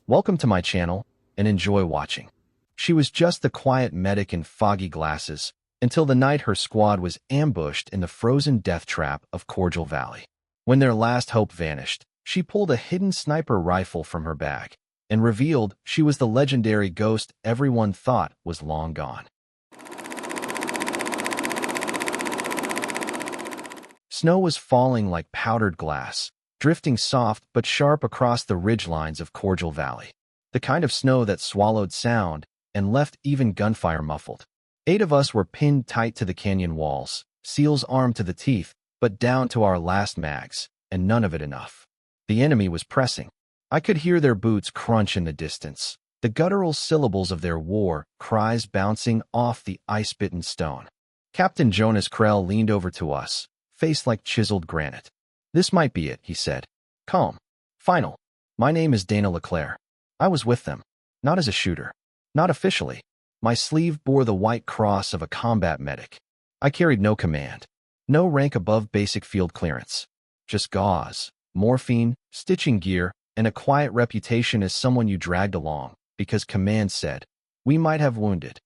Welcome to my channel, and enjoy watching. She was just the quiet medic in foggy glasses until the night her squad was ambushed in the frozen death trap of Korjal Valley. When their last hope vanished, she pulled a hidden sniper rifle from her bag and revealed she was the legendary ghost everyone thought was long gone. Snow was falling like powdered glass, drifting soft but sharp across the ridgelines of Korjal Valley. The kind of snow that swallowed sound and left even gunfire muffled. 8 of us were pinned tight to the canyon walls, seals armed to the teeth, but down to our last mags, and none of it enough. The enemy was pressing. I could hear their boots crunch in the distance, the guttural syllables of their war cries bouncing off the ice-bitten stone. Captain Jonas Krell leaned over to us, face like chiseled granite. "This might be it," he said. "Calm. Final. My name is Dana LeClaire. I was with them. Not as a shooter. Not officially. My sleeve bore the white cross of a combat medic. I carried no command. No rank above basic field clearance. Just gauze, morphine, stitching gear, and a quiet reputation as someone you dragged along, because command said, we might have wounded.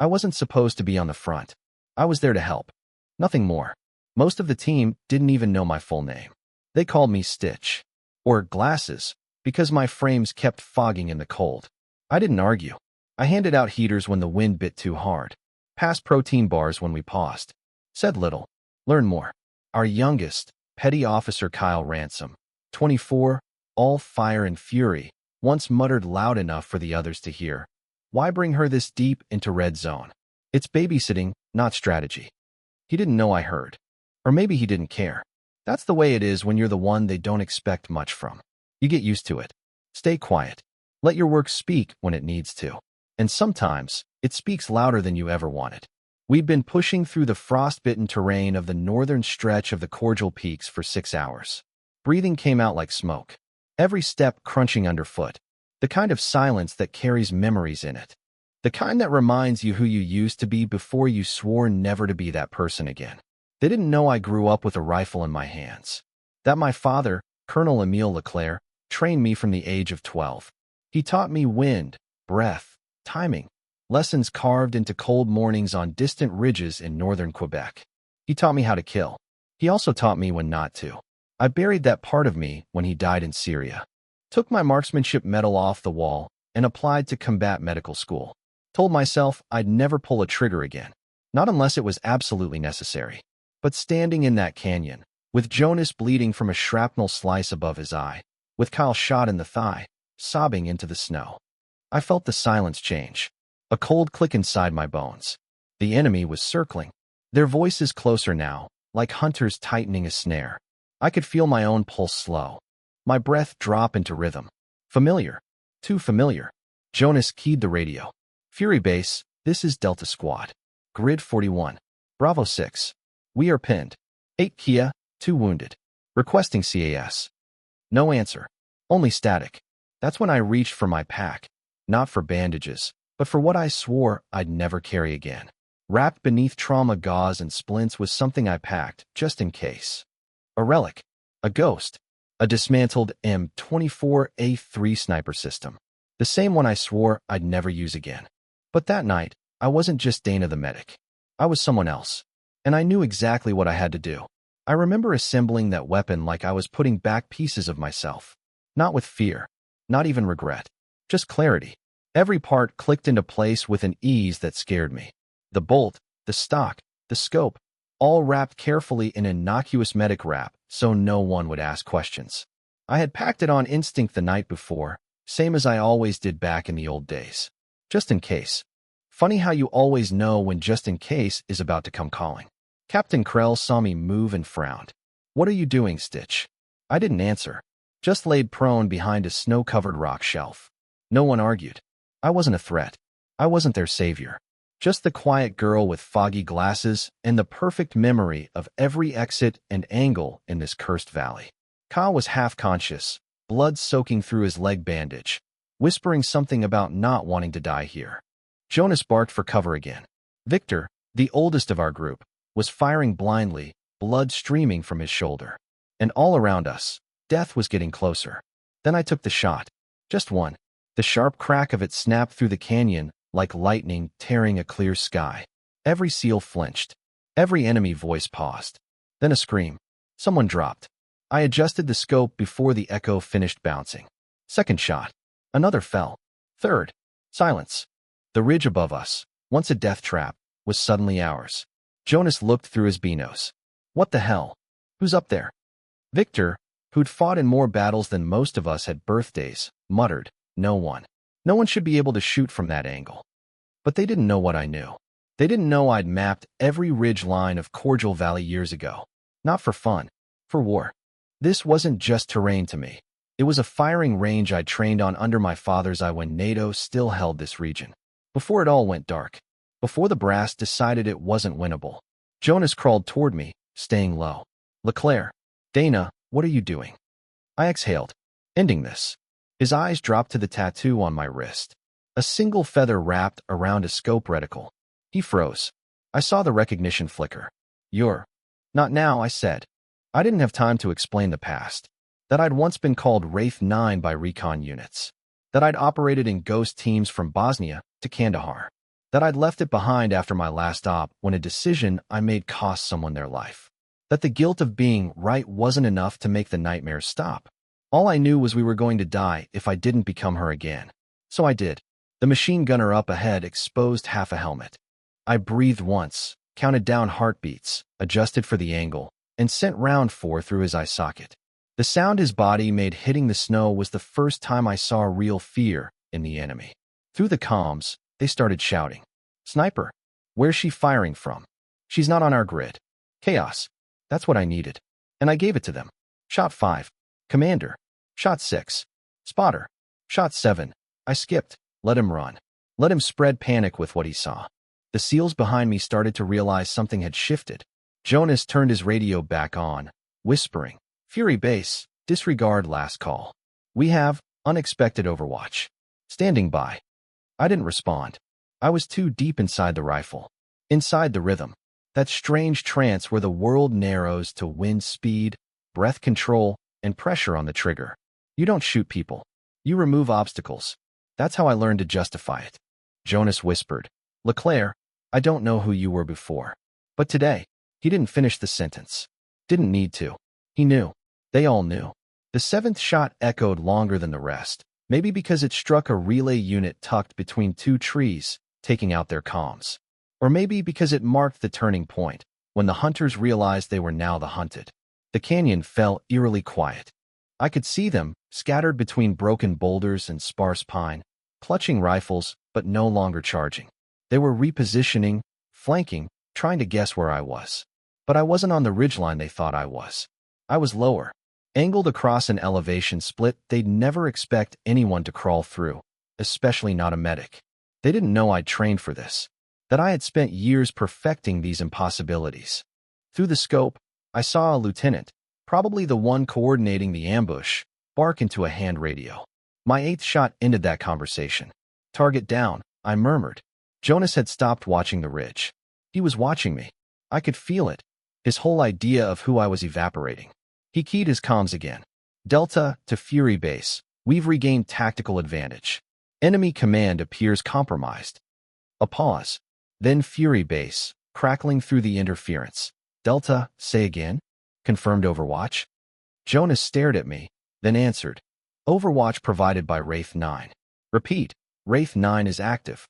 I wasn't supposed to be on the front. I was there to help. Nothing more. Most of the team didn't even know my full name. They called me Stitch. Or Glasses, because my frames kept fogging in the cold. I didn't argue. I handed out heaters when the wind bit too hard. Passed protein bars when we paused. Said little. Learn more. Our youngest, Petty Officer Kyle Ransom, 24, all fire and fury, once muttered loud enough for the others to hear. Why bring her this deep into red zone? It's babysitting, not strategy. He didn't know I heard. Or maybe he didn't care. That's the way it is when you're the one they don't expect much from. You get used to it. Stay quiet. Let your work speak when it needs to. And sometimes, it speaks louder than you ever wanted. We'd been pushing through the frost-bitten terrain of the northern stretch of the Korjal Peaks for 6 hours. Breathing came out like smoke. Every step crunching underfoot. The kind of silence that carries memories in it. The kind that reminds you who you used to be before you swore never to be that person again. They didn't know I grew up with a rifle in my hands. That my father, Colonel Emile Leclerc, trained me from the age of 12. He taught me wind, breath, timing, lessons carved into cold mornings on distant ridges in northern Quebec. He taught me how to kill. He also taught me when not to. I buried that part of me when he died in Syria. Took my marksmanship medal off the wall and applied to combat medical school. Told myself I'd never pull a trigger again. Not unless it was absolutely necessary. But standing in that canyon, with Jonas bleeding from a shrapnel slice above his eye, with Kyle shot in the thigh, sobbing into the snow, I felt the silence change. A cold click inside my bones. The enemy was circling. Their voices closer now, like hunters tightening a snare. I could feel my own pulse slow. My breath drop into rhythm. Familiar. Too familiar. Jonas keyed the radio. Fury Base, this is Delta Squad. Grid 41. Bravo 6. We are pinned. 8 Kia, 2 wounded. Requesting CAS. No answer. Only static. That's when I reached for my pack. Not for bandages, but for what I swore I'd never carry again. Wrapped beneath trauma gauze and splints was something I packed, just in case. A relic. A ghost. A dismantled M24A3 sniper system. The same one I swore I'd never use again. But that night, I wasn't just Dana the medic. I was someone else. And I knew exactly what I had to do. I remember assembling that weapon like I was putting back pieces of myself. Not with fear. Not even regret. Just clarity. Every part clicked into place with an ease that scared me. The bolt, the stock, the scope, all wrapped carefully in innocuous medic wrap so no one would ask questions. I had packed it on instinct the night before, same as I always did back in the old days. Just in case. Funny how you always know when just in case is about to come calling. Captain Krell saw me move and frowned. What are you doing, Stitch? I didn't answer. Just laid prone behind a snow-covered rock shelf. No one argued. I wasn't a threat. I wasn't their savior. Just the quiet girl with foggy glasses and the perfect memory of every exit and angle in this cursed valley. Kyle was half-conscious, blood soaking through his leg bandage, whispering something about not wanting to die here. Jonas barked for cover again. Victor, the oldest of our group, was firing blindly, blood streaming from his shoulder. And all around us, death was getting closer. Then I took the shot. Just one. The sharp crack of it snapped through the canyon like lightning tearing a clear sky. Every seal flinched. Every enemy voice paused. Then a scream. Someone dropped. I adjusted the scope before the echo finished bouncing. Second shot. Another fell. Third. Silence. The ridge above us, once a death trap, was suddenly ours. Jonas looked through his binos. What the hell? Who's up there? Victor, who'd fought in more battles than most of us at birthdays, muttered, no one. No one should be able to shoot from that angle. But they didn't know what I knew. They didn't know I'd mapped every ridge line of Korjal Valley years ago. Not for fun. For war. This wasn't just terrain to me. It was a firing range I'd trained on under my father's eye when NATO still held this region. Before it all went dark. Before the brass decided it wasn't winnable. Jonas crawled toward me, staying low. LeClaire. Dana, what are you doing? I exhaled. Ending this. His eyes dropped to the tattoo on my wrist. A single feather wrapped around a scope reticle. He froze. I saw the recognition flicker. You're. Not now, I said. I didn't have time to explain the past. That I'd once been called Wraith 9 by recon units. That I'd operated in ghost teams from Bosnia to Kandahar. That I'd left it behind after my last op when a decision I made cost someone their life. That the guilt of being right wasn't enough to make the nightmares stop. All I knew was we were going to die if I didn't become her again. So I did. The machine gunner up ahead exposed half a helmet. I breathed once, counted down heartbeats, adjusted for the angle, and sent round 4 through his eye socket. The sound his body made hitting the snow was the first time I saw real fear in the enemy. Through the comms, they started shouting. Sniper! Where's she firing from? She's not on our grid. Chaos. That's what I needed. And I gave it to them. Shot 5. Commander. Shot 6. Spotter. Shot 7. I skipped. Let him run. Let him spread panic with what he saw. The SEALs behind me started to realize something had shifted. Jonas turned his radio back on, whispering, Fury Base, disregard last call. We have unexpected overwatch. Standing by. I didn't respond. I was too deep inside the rifle. Inside the rhythm. That strange trance where the world narrows to wind speed, breath control, and pressure on the trigger. You don't shoot people. You remove obstacles. That's how I learned to justify it. Jonas whispered, LeClaire, I don't know who you were before. But today, he didn't finish the sentence. Didn't need to. He knew. They all knew. The 7th shot echoed longer than the rest, maybe because it struck a relay unit tucked between 2 trees, taking out their comms. Or maybe because it marked the turning point, when the hunters realized they were now the hunted. The canyon fell eerily quiet. I could see them, scattered between broken boulders and sparse pine, clutching rifles, but no longer charging. They were repositioning, flanking, trying to guess where I was. But I wasn't on the ridgeline they thought I was. I was lower, angled across an elevation split they'd never expect anyone to crawl through, especially not a medic. They didn't know I'd trained for this, that I had spent years perfecting these impossibilities. Through the scope, I saw a lieutenant, probably the one coordinating the ambush, bark into a hand radio. My 8th shot ended that conversation. Target down, I murmured. Jonas had stopped watching the ridge. He was watching me. I could feel it. His whole idea of who I was evaporating. He keyed his comms again. Delta to Fury Base. We've regained tactical advantage. Enemy command appears compromised. A pause. Then Fury Base, crackling through the interference. Delta, say again? Confirmed Overwatch. Jonas stared at me, then answered. Overwatch provided by Wraith 9. Repeat, Wraith 9 is active.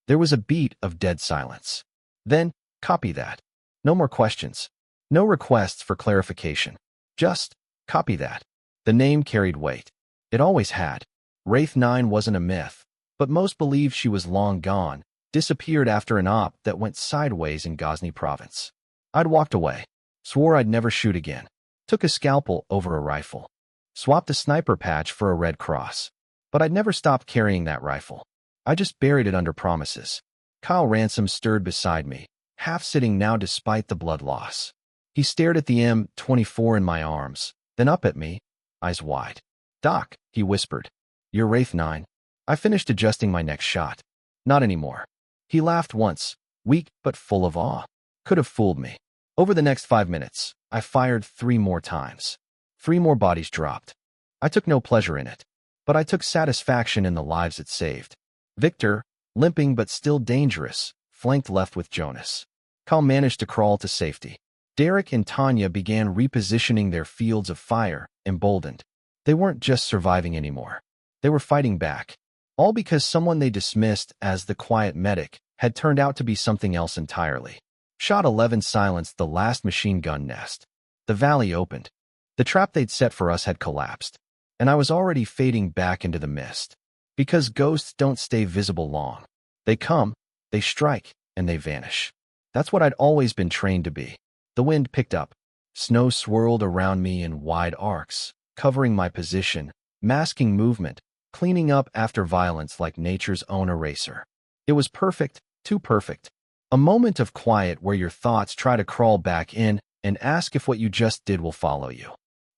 There was a beat of dead silence. Then, copy that. No more questions. No requests for clarification. Just, copy that. The name carried weight. It always had. Wraith 9 wasn't a myth, but most believed she was long gone, disappeared after an op that went sideways in Ghazni province. I'd walked away. Swore I'd never shoot again. Took a scalpel over a rifle. Swapped a sniper patch for a red cross. But I'd never stopped carrying that rifle. I just buried it under promises. Kyle Ransom stirred beside me, half sitting now despite the blood loss. He stared at the M24 in my arms, then up at me, eyes wide. Doc, he whispered. You're Wraith 9. I finished adjusting my next shot. Not anymore. He laughed once, weak but full of awe. Could have fooled me. Over the next 5 minutes, I fired 3 more times. 3 more bodies dropped. I took no pleasure in it. but I took satisfaction in the lives it saved. Victor, limping but still dangerous, flanked left with Jonas. Cal managed to crawl to safety. Derek and Tanya began repositioning their fields of fire, emboldened. They weren't just surviving anymore. They were fighting back. All because someone they dismissed as the quiet medic had turned out to be something else entirely. Shot 11 silenced the last machine gun nest. The valley opened. The trap they'd set for us had collapsed, and I was already fading back into the mist. Because ghosts don't stay visible long. They come, they strike, and they vanish. That's what I'd always been trained to be. The wind picked up. Snow swirled around me in wide arcs, covering my position, masking movement, cleaning up after violence like nature's own eraser. It was perfect, too perfect. A moment of quiet where your thoughts try to crawl back in and ask if what you just did will follow you.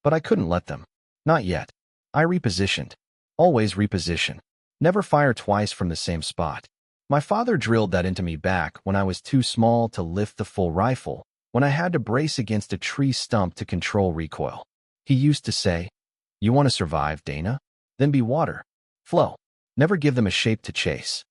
But I couldn't let them. Not yet. I repositioned. Always reposition. Never fire twice from the same spot. My father drilled that into me back when I was too small to lift the full rifle, when I had to brace against a tree stump to control recoil. He used to say, "You want to survive, Dana? Then be water. Flow. Never give them a shape to chase."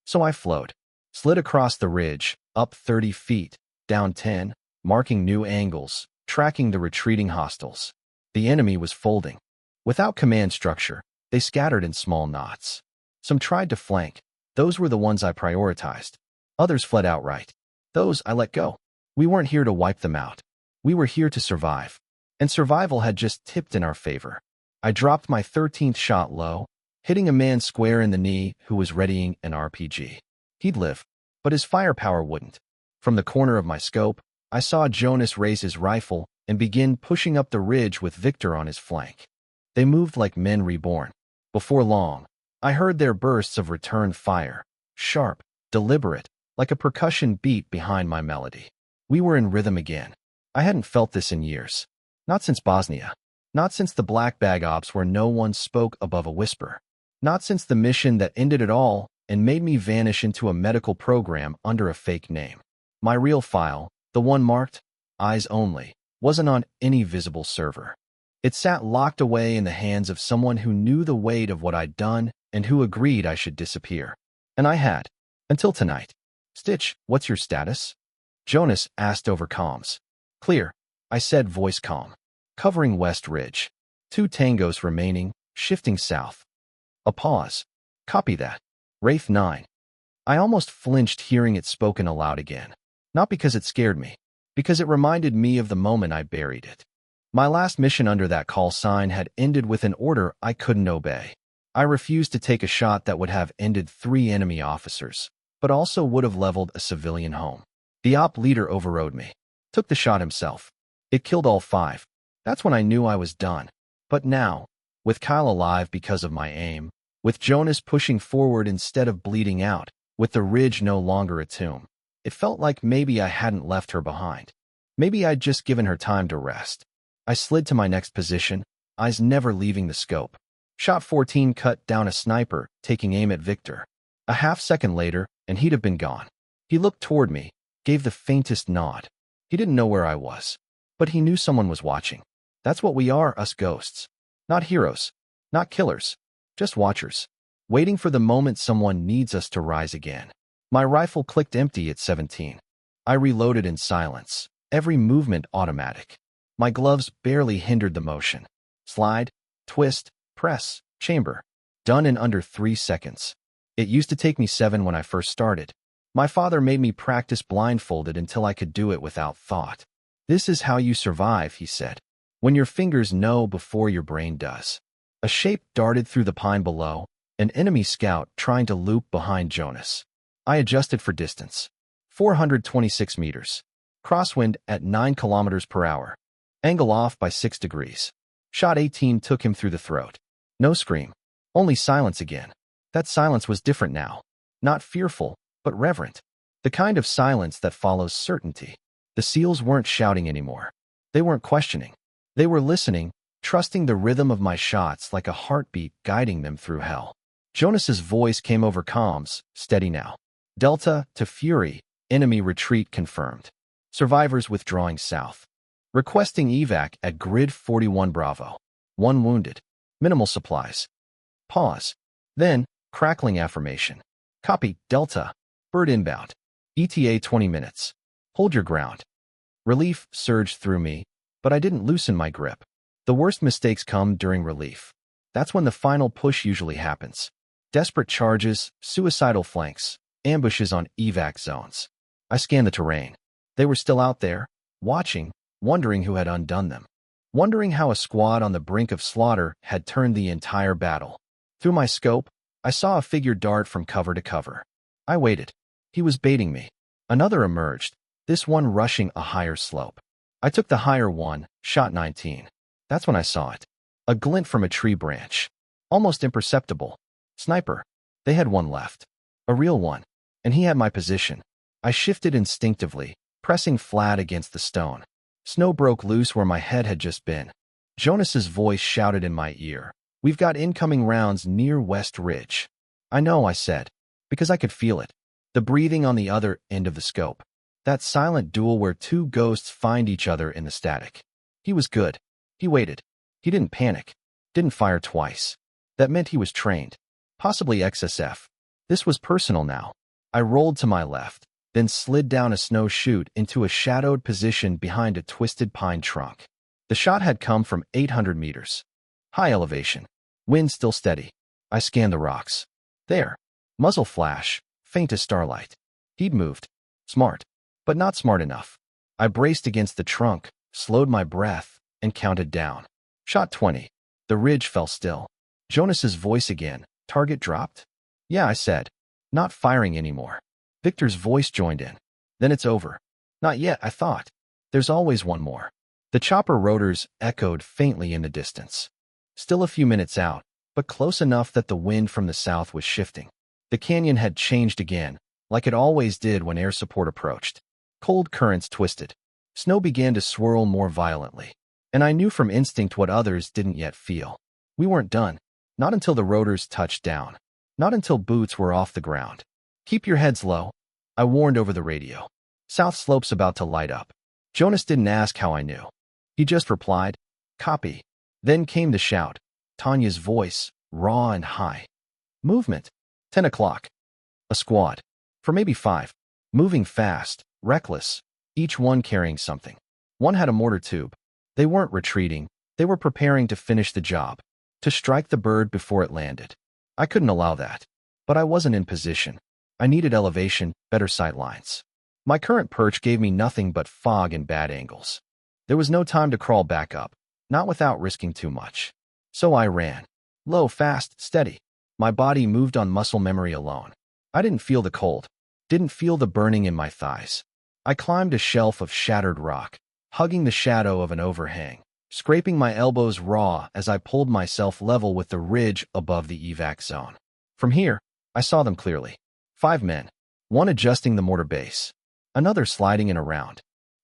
So I flowed. Slid across the ridge, up 30 feet, down 10, marking new angles, tracking the retreating hostiles. The enemy was folding. Without command structure, they scattered in small knots. Some tried to flank. Those were the ones I prioritized. Others fled outright. Those I let go. We weren't here to wipe them out. We were here to survive. And survival had just tipped in our favor. I dropped my 13th shot low, hitting a man square in the knee who was readying an RPG. He'd live, but his firepower wouldn't. From the corner of my scope, I saw Jonas raise his rifle and begin pushing up the ridge with Victor on his flank. They moved like men reborn. Before long, I heard their bursts of return fire, sharp, deliberate, like a percussion beat behind my melody. We were in rhythm again. I hadn't felt this in years. Not since Bosnia. Not since the Black Bag Ops where no one spoke above a whisper. Not since the mission that ended it all and made me vanish into a medical program under a fake name. My real file, the one marked eyes only, wasn't on any visible server. It sat locked away in the hands of someone who knew the weight of what I'd done and who agreed I should disappear. And I had. Until tonight. "Stitch, what's your status?" Jonas asked over comms. "Clear," I said, voice calm. "Covering West Ridge. 2 tangos remaining, shifting south." A pause. "Copy that. Wraith 9. I almost flinched hearing it spoken aloud again. Not because it scared me. Because it reminded me of the moment I buried it. My last mission under that call sign had ended with an order I couldn't obey. I refused to take a shot that would have ended 3 enemy officers, but also would have leveled a civilian home. The op leader overrode me. Took the shot himself. It killed all 5. That's when I knew I was done. But now, with Kyle alive because of my aim, with Jonas pushing forward instead of bleeding out, with the ridge no longer a tomb, it felt like maybe I hadn't left her behind. Maybe I'd just given her time to rest. I slid to my next position, eyes never leaving the scope. Shot 14 cut down a sniper, taking aim at Victor. A half-second later, and he'd have been gone. He looked toward me, gave the faintest nod. He didn't know where I was, but he knew someone was watching. That's what we are, us ghosts. Not heroes, not killers, just watchers, waiting for the moment someone needs us to rise again. My rifle clicked empty at 17. I reloaded in silence, every movement automatic. My gloves barely hindered the motion. Slide, twist, press, chamber. Done in under 3 seconds. It used to take me 7 when I first started. My father made me practice blindfolded until I could do it without thought. "This is how you survive," he said. "When your fingers know before your brain does." A shape darted through the pine below, an enemy scout trying to loop behind Jonas. I adjusted for distance. 426 meters. Crosswind at 9 kilometers per hour. Angle off by 6 degrees. Shot 18 took him through the throat. No scream. Only silence again. That silence was different now. Not fearful, but reverent. The kind of silence that follows certainty. The SEALs weren't shouting anymore. They weren't questioning. They were listening, trusting the rhythm of my shots like a heartbeat guiding them through hell. Jonas's voice came over comms, steady now. Delta to Fury, enemy retreat confirmed. Survivors withdrawing south. Requesting evac at grid 41 Bravo. 1 wounded. Minimal supplies. Pause. Then, crackling affirmation. Copy, Delta. Bird inbound. ETA 20 minutes. Hold your ground. Relief surged through me, but I didn't loosen my grip. The worst mistakes come during relief. That's when the final push usually happens. Desperate charges, suicidal flanks, ambushes on evac zones. I scanned the terrain. They were still out there, watching, wondering who had undone them. Wondering how a squad on the brink of slaughter had turned the entire battle. Through my scope, I saw a figure dart from cover to cover. I waited. He was baiting me. Another emerged, this one rushing a higher slope. I took the higher one, shot 19. That's when I saw it. A glint from a tree branch. Almost imperceptible. Sniper. They had one left. A real one. And he had my position. I shifted instinctively, pressing flat against the stone. Snow broke loose where my head had just been. Jonas's voice shouted in my ear. We've got incoming rounds near West Ridge. I know, I said, because I could feel it. The breathing on the other end of the scope. That silent duel where two ghosts find each other in the static. He was good. He waited. He didn't panic. Didn't fire twice. That meant he was trained. Possibly XSF. This was personal now. I rolled to my left, then slid down a snow chute into a shadowed position behind a twisted pine trunk. The shot had come from 800 meters. High elevation. Wind still steady. I scanned the rocks. There. Muzzle flash, faint as starlight. He'd moved. Smart. But not smart enough. I braced against the trunk, slowed my breath, and counted down. Shot 20. The ridge fell still. Jonas's voice again. Target dropped? Yeah, I said. Not firing anymore. Victor's voice joined in. Then it's over. Not yet, I thought. There's always one more. The chopper rotors echoed faintly in the distance. Still a few minutes out, but close enough that the wind from the south was shifting. The canyon had changed again, like it always did when air support approached. Cold currents twisted. Snow began to swirl more violently. And I knew from instinct what others didn't yet feel. We weren't done. Not until the rotors touched down. Not until boots were off the ground. Keep your heads low, I warned over the radio. South slope's about to light up. Jonas didn't ask how I knew. He just replied, copy. Then came the shout. Tanya's voice, raw and high. Movement. 10 o'clock. A squad. For maybe 5. Moving fast, reckless, each one carrying something. One had a mortar tube. They weren't retreating. They were preparing to finish the job. To strike the bird before it landed. I couldn't allow that. But I wasn't in position. I needed elevation, better sight lines. My current perch gave me nothing but fog and bad angles. There was no time to crawl back up, not without risking too much. So I ran. Low, fast, steady. My body moved on muscle memory alone. I didn't feel the cold. Didn't feel the burning in my thighs. I climbed a shelf of shattered rock, hugging the shadow of an overhang, scraping my elbows raw as I pulled myself level with the ridge above the evac zone. From here, I saw them clearly. 5 men. 1 adjusting the mortar base. Another sliding in around.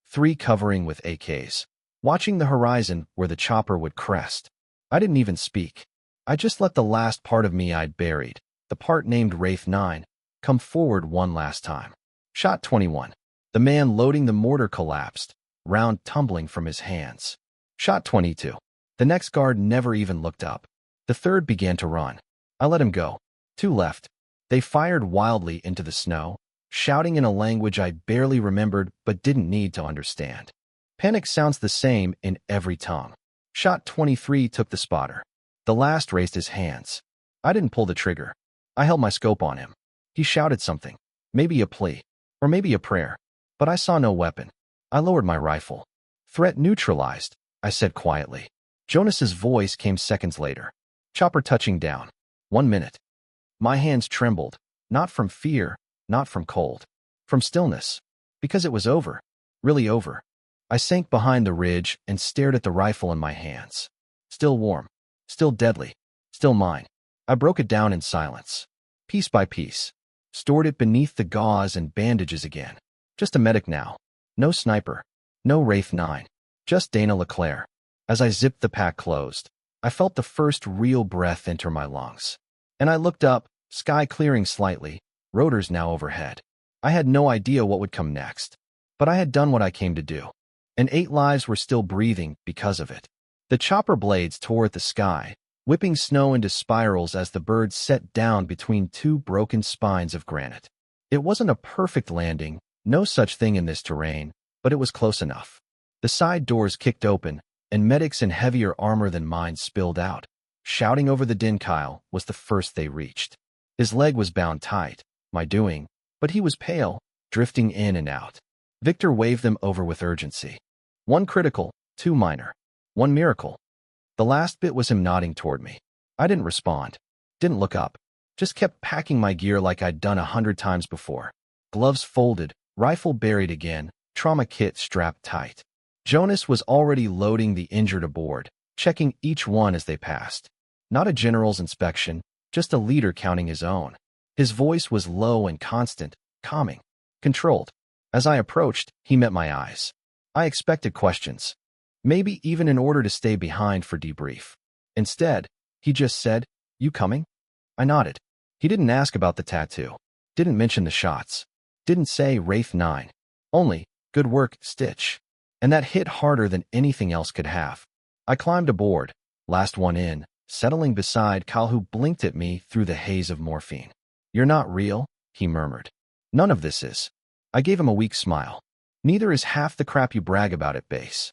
3 covering with AKs. Watching the horizon where the chopper would crest. I didn't even speak. I just let the last part of me I'd buried, the part named Wraith 9, come forward one last time. Shot 21. The man loading the mortar collapsed, round tumbling from his hands. Shot 22. The next guard never even looked up. The third began to run. I let him go. 2 left. They fired wildly into the snow, shouting in a language I barely remembered but didn't need to understand. Panic sounds the same in every tongue. Shot 23 took the spotter. The last raised his hands. I didn't pull the trigger. I held my scope on him. He shouted something, maybe a plea, or maybe a prayer, but I saw no weapon. I lowered my rifle. Threat neutralized, I said quietly. Jonas's voice came seconds later. Chopper touching down. 1 minute. My hands trembled, not from fear, not from cold, from stillness, because it was over, really over. I sank behind the ridge and stared at the rifle in my hands. Still warm, still deadly, still mine. I broke it down in silence, piece by piece, stored it beneath the gauze and bandages again. Just a medic now. No sniper, no Wraith 9, just Dana LeClaire. As I zipped the pack closed, I felt the first real breath enter my lungs. And I looked up, sky clearing slightly, rotors now overhead. I had no idea what would come next, but I had done what I came to do. And 8 lives were still breathing because of it. The chopper blades tore at the sky, whipping snow into spirals as the bird set down between two broken spines of granite. It wasn't a perfect landing, no such thing in this terrain, but it was close enough. The side doors kicked open, and medics in heavier armor than mine spilled out. Shouting over the din, Kyle was the first they reached. His leg was bound tight, my doing, but he was pale, drifting in and out. Victor waved them over with urgency. One critical, two minor. One miracle. The last bit was him nodding toward me. I didn't respond. Didn't look up. Just kept packing my gear like I'd done 100 times before. Gloves folded, rifle buried again, trauma kit strapped tight. Jonas was already loading the injured aboard, checking each one as they passed. Not a general's inspection, just a leader counting his own. His voice was low and constant, calming, controlled. As I approached, he met my eyes. I expected questions. Maybe even an order to stay behind for debrief. Instead, he just said, "You coming?" I nodded. He didn't ask about the tattoo. Didn't mention the shots. Didn't say Wraith 9. Only, "Good work, Stitch." And that hit harder than anything else could have. I climbed aboard, last one in, settling beside Kyle, who blinked at me through the haze of morphine. "You're not real," he murmured. "None of this is." I gave him a weak smile. "Neither is half the crap you brag about at base."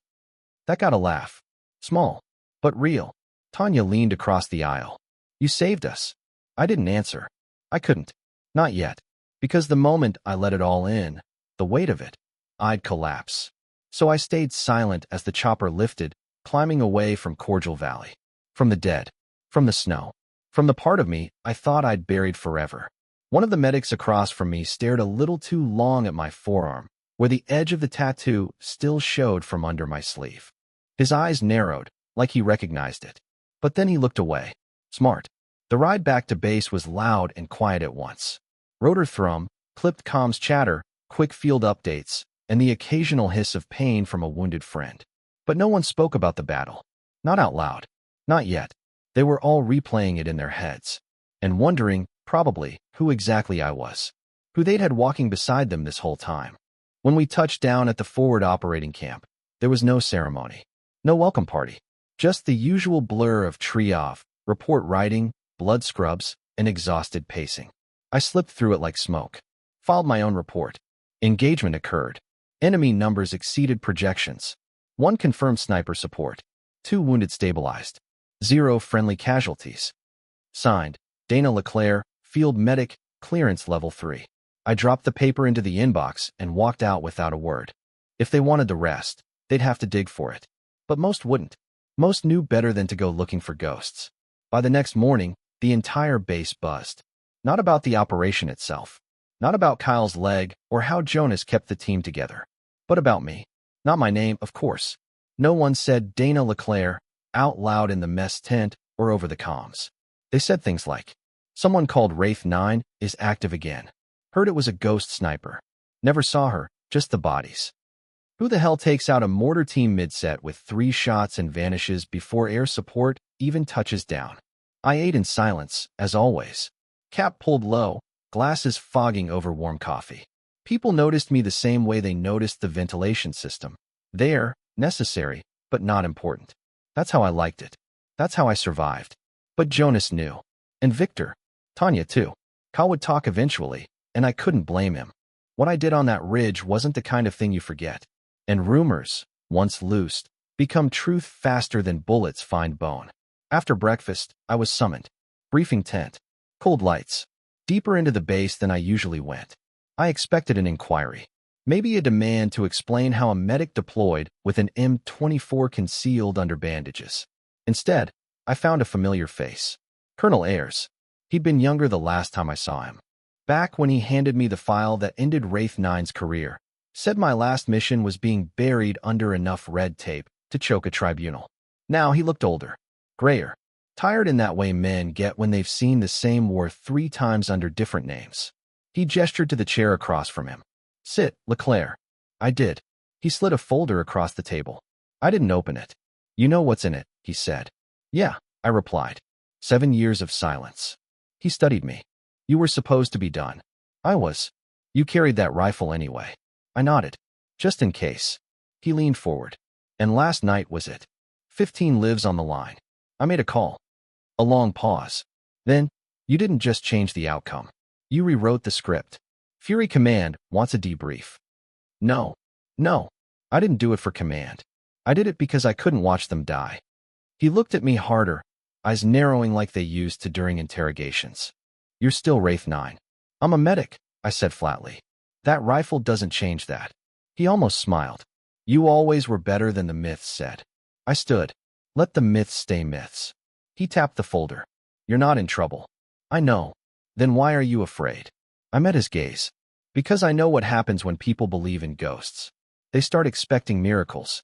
That got a laugh. Small, but real. Tanya leaned across the aisle. "You saved us." I didn't answer. I couldn't. Not yet. Because the moment I let it all in, the weight of it, I'd collapse. So I stayed silent as the chopper lifted, climbing away from Korjal Valley. From the dead. From the snow. From the part of me I thought I'd buried forever. One of the medics across from me stared a little too long at my forearm, where the edge of the tattoo still showed from under my sleeve. His eyes narrowed, like he recognized it. But then he looked away. Smart. The ride back to base was loud and quiet at once. Rotor thrum, clipped comms chatter, quick field updates, and the occasional hiss of pain from a wounded friend. But no one spoke about the battle. Not out loud. Not yet. They were all replaying it in their heads. And wondering, probably, who exactly I was. Who they'd had walking beside them this whole time. When we touched down at the forward operating camp, there was no ceremony. No welcome party. Just the usual blur of tree off, report writing, blood scrubs, and exhausted pacing. I slipped through it like smoke. Filed my own report. Engagement occurred. Enemy numbers exceeded projections. 1 confirmed sniper support. 2 wounded stabilized. 0 friendly casualties. Signed, Dana LeClaire, Field Medic, Clearance Level 3. I dropped the paper into the inbox and walked out without a word. If they wanted the rest, they'd have to dig for it. But most wouldn't. Most knew better than to go looking for ghosts. By the next morning, the entire base buzzed. Not about the operation itself. Not about Kyle's leg or how Jonas kept the team together. But about me. Not my name, of course. No one said Dana LeClaire out loud in the mess tent or over the comms. They said things like, "Someone called Wraith 9 is active again. Heard it was a ghost sniper. Never saw her, just the bodies. Who the hell takes out a mortar team mid-set with 3 shots and vanishes before air support even touches down?" I ate in silence, as always. Cap pulled low, glasses fogging over warm coffee. People noticed me the same way they noticed the ventilation system. There, necessary, but not important. That's how I liked it. That's how I survived. But Jonas knew. And Victor. Tanya too. Kyle would talk eventually, and I couldn't blame him. What I did on that ridge wasn't the kind of thing you forget. And rumors, once loosed, become truth faster than bullets find bone. After breakfast, I was summoned. Briefing tent. Cold lights. Deeper into the base than I usually went. I expected an inquiry. Maybe a demand to explain how a medic deployed with an M24 concealed under bandages. Instead, I found a familiar face. Colonel Ayers. He'd been younger the last time I saw him. Back when he handed me the file that ended Wraith 9's career. Said my last mission was being buried under enough red tape to choke a tribunal. Now he looked older. Grayer. Tired in that way men get when they've seen the same war 3 times under different names. He gestured to the chair across from him. "Sit, LeClaire." I did. He slid a folder across the table. I didn't open it. "You know what's in it," he said. "Yeah," I replied. 7 years of silence. He studied me. "You were supposed to be done." I was. "You carried that rifle anyway." I nodded. "Just in case." He leaned forward. "And last night was it. 15 lives on the line. I made a call." A long pause. Then, you didn't just change the outcome. You rewrote the script. Fury Command wants a debrief. No. No. I didn't do it for command. I did it because I couldn't watch them die. He looked at me harder, eyes narrowing like they used to during interrogations. You're still Wraith 9. I'm a medic, I said flatly. That rifle doesn't change that. He almost smiled. You always were better than the myths said. I stood. Let the myths stay myths. He tapped the folder. You're not in trouble. I know. Then why are you afraid? I met his gaze. Because I know what happens when people believe in ghosts. They start expecting miracles.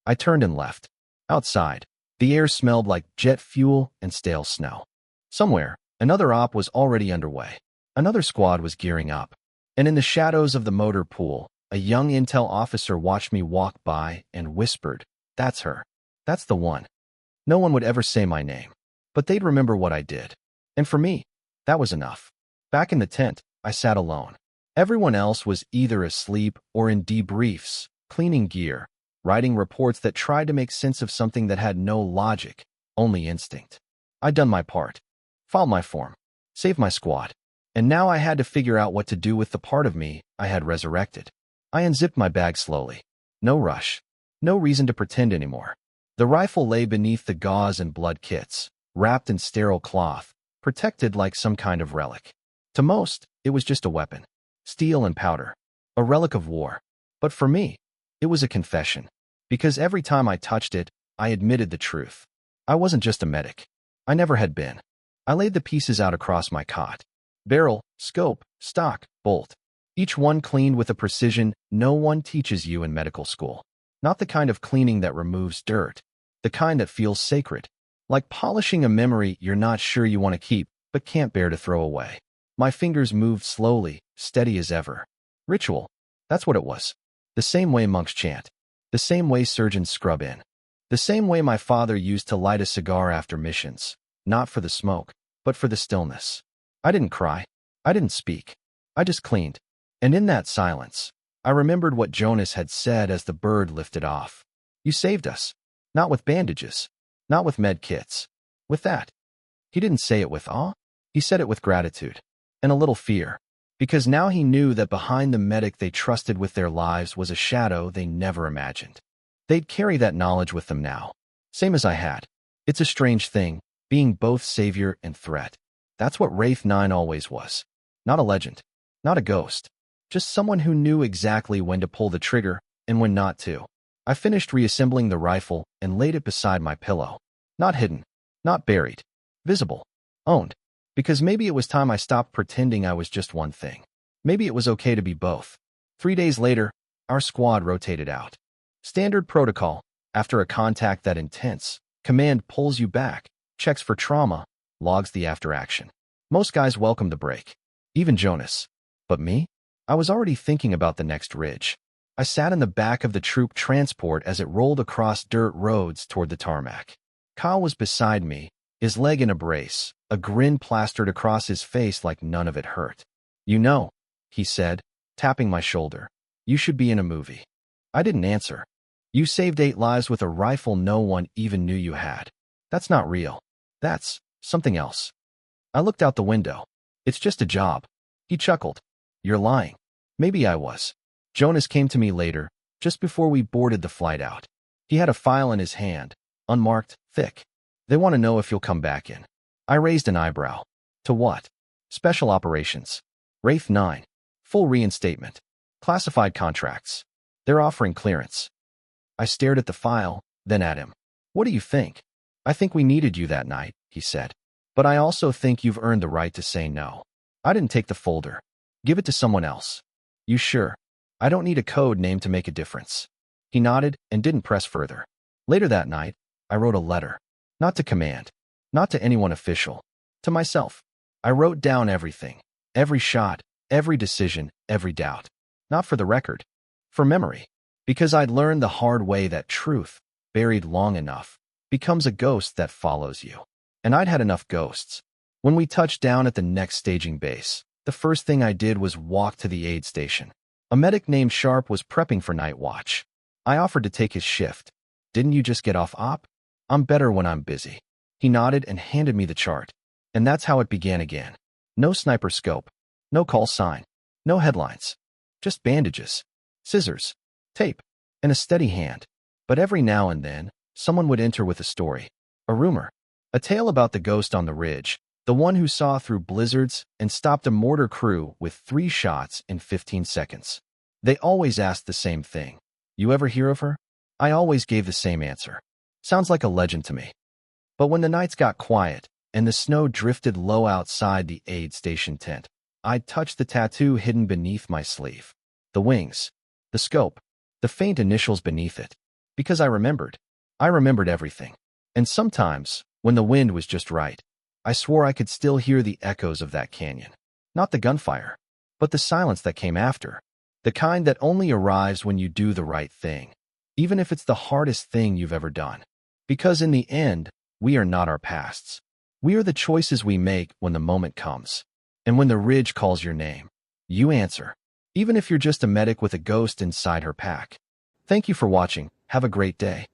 I turned and left. Outside, the air smelled like jet fuel and stale snow. Somewhere, another op was already underway. Another squad was gearing up. And in the shadows of the motor pool, a young intel officer watched me walk by and whispered, "That's her. That's the one." No one would ever say my name, but they'd remember what I did. And for me, that was enough. Back in the tent, I sat alone. Everyone else was either asleep or in debriefs, cleaning gear, writing reports that tried to make sense of something that had no logic, only instinct. I'd done my part. Filed my form. Saved my squad. And now I had to figure out what to do with the part of me I had resurrected. I unzipped my bag slowly. No rush. No reason to pretend anymore. The rifle lay beneath the gauze and blood kits, wrapped in sterile cloth, protected like some kind of relic. To most, it was just a weapon. Steel and powder. A relic of war. But for me, it was a confession. Because every time I touched it, I admitted the truth. I wasn't just a medic. I never had been. I laid the pieces out across my cot. Barrel, scope, stock, bolt. Each one cleaned with a precision no one teaches you in medical school. Not the kind of cleaning that removes dirt. The kind that feels sacred. Like polishing a memory you're not sure you want to keep, but can't bear to throw away. My fingers moved slowly, steady as ever. Ritual. That's what it was. The same way monks chant. The same way surgeons scrub in. The same way my father used to light a cigar after missions. Not for the smoke, but for the stillness. I didn't cry. I didn't speak. I just cleaned. And in that silence, I remembered what Jonas had said as the bird lifted off. You saved us. Not with bandages. Not with med kits. With that. He didn't say it with awe. He said it with gratitude. And a little fear. Because now he knew that behind the medic they trusted with their lives was a shadow they never imagined. They'd carry that knowledge with them now. Same as I had. It's a strange thing, being both savior and threat. That's what Wraith 9 always was. Not a legend. Not a ghost. Just someone who knew exactly when to pull the trigger and when not to. I finished reassembling the rifle and laid it beside my pillow. Not hidden. Not buried. Visible. Owned. Because maybe it was time I stopped pretending I was just one thing. Maybe it was okay to be both. 3 days later, our squad rotated out. Standard protocol. After a contact that intense, command pulls you back, checks for trauma, logs the after action. Most guys welcome the break. Even Jonas. But me? I was already thinking about the next ridge. I sat in the back of the troop transport as it rolled across dirt roads toward the tarmac. Kyle was beside me, his leg in a brace, a grin plastered across his face like none of it hurt. You know, he said, tapping my shoulder. You should be in a movie. I didn't answer. You saved 8 lives with a rifle no one even knew you had. That's not real. That's something else. I looked out the window. It's just a job. He chuckled. You're lying. Maybe I was. Jonas came to me later, just before we boarded the flight out. He had a file in his hand, unmarked, thick. They want to know if you'll come back in. I raised an eyebrow. To what? Special operations. Wraith 9. Full reinstatement. Classified contracts. They're offering clearance. I stared at the file, then at him. What do you think? I think we needed you that night, he said. But I also think you've earned the right to say no. I didn't take the folder. Give it to someone else. You sure? I don't need a code name to make a difference. He nodded and didn't press further. Later that night, I wrote a letter. Not to command. Not to anyone official. To myself. I wrote down everything. Every shot, every decision, every doubt. Not for the record. For memory. Because I'd learned the hard way that truth, buried long enough, becomes a ghost that follows you. And I'd had enough ghosts. When we touched down at the next staging base, the first thing I did was walk to the aid station. A medic named Sharp was prepping for night watch. I offered to take his shift. Didn't you just get off op? I'm better when I'm busy. He nodded and handed me the chart. And that's how it began again. No sniper scope. No call sign. No headlines. Just bandages, scissors, tape, and a steady hand. But every now and then, someone would enter with a story. A rumor. A tale about the ghost on the ridge, the one who saw through blizzards and stopped a mortar crew with 3 shots in 15 seconds. They always asked the same thing. You ever hear of her? I always gave the same answer. Sounds like a legend to me. But when the nights got quiet and the snow drifted low outside the aid station tent, I'd touch the tattoo hidden beneath my sleeve. The wings, the scope, the faint initials beneath it. Because I remembered. I remembered everything. And sometimes, when the wind was just right, I swore I could still hear the echoes of that canyon. Not the gunfire, but the silence that came after. The kind that only arrives when you do the right thing, even if it's the hardest thing you've ever done. Because in the end, we are not our pasts. We are the choices we make when the moment comes. And when the ridge calls your name, you answer. Even if you're just a medic with a ghost inside her pack. Thank you for watching. Have a great day.